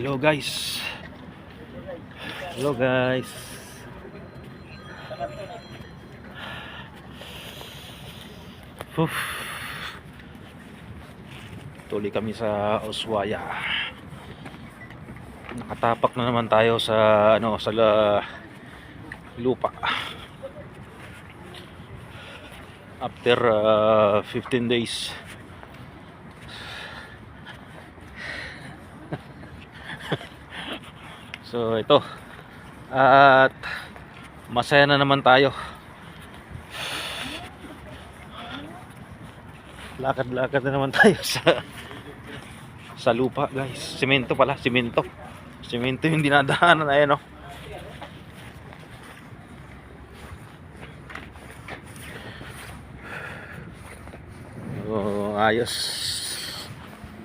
Hello guys. Hello guys. Uf. Tuloy kami sa Ushuaia. Nakatapak na naman tayo sa lupa. After 15 days. So ito. At masaya na naman tayo. Lakad-lakad na naman tayo sa lupa, guys. Semento pala, semento. Semento yung dinadaanan, ayan, oh. So, ayos.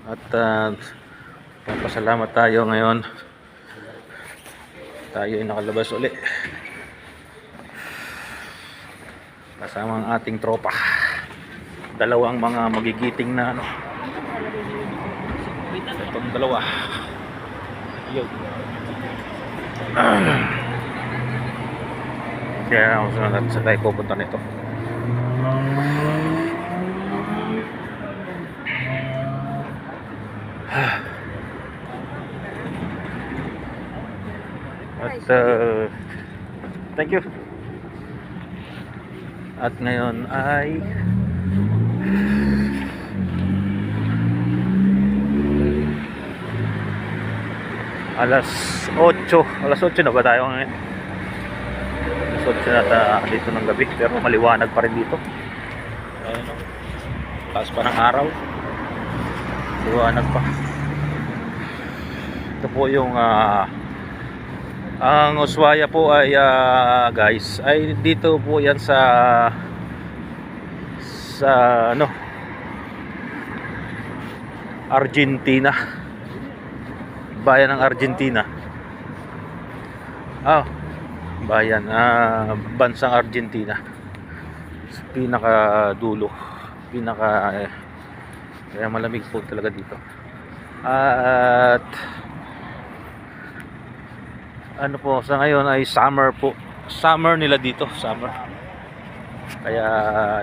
At pasalamat tayo ngayon. Tayo ay nakalabas uli. Kasama ang ating tropa. Dalawang mga magigiting na itong dalawa. Yo. Kaya ako sa tayo pupunta nito. At thank you. At ngayon ay alas 8 na ba tayo ngayon? Alas 8 na dito ng gabi, pero maliwanag pa rin dito. Ayun, taas pa ng araw, liwanag pa. Ito po yung ang Ushuaia po ay guys, ay dito po yan sa Argentina, bayan ng Argentina. Bayan, bansang Argentina. Pinaka dulo, kaya malamig po talaga dito. At ano po, sa ngayon ay summer po. Summer nila dito, summer. Kaya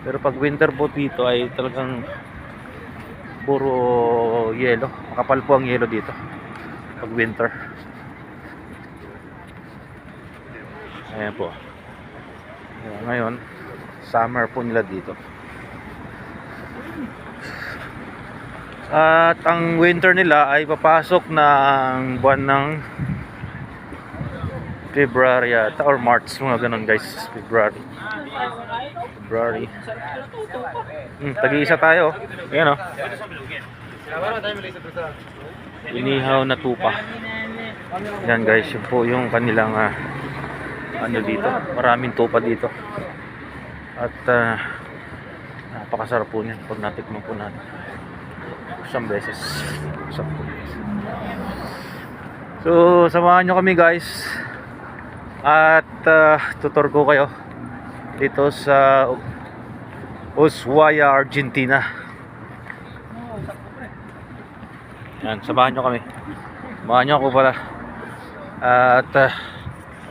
pero pag winter po dito ay talagang puro yelo. Makapal po ang yelo dito pag winter. Ayan po. Ngayon, summer po nila dito. At ang winter nila ay papasok ng buwan ng February or March, mga ganun, guys. February. Tag-iisa tayo. Ayan, oh. Inihaw na tupa. Yan, guys, yun po yung kanilang dito. Maraming tupa dito. At napakasarap po niyan pag natikman po natin. Isang beses. So, samahan nyo kami, guys. At tutor ko kayo dito sa Ushuaia, Argentina. Yan, samahan nyo kami. Samahan nyo ako pala. At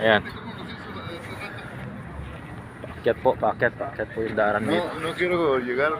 ayan. Paakyat po yung daanan dito. No quiero llegar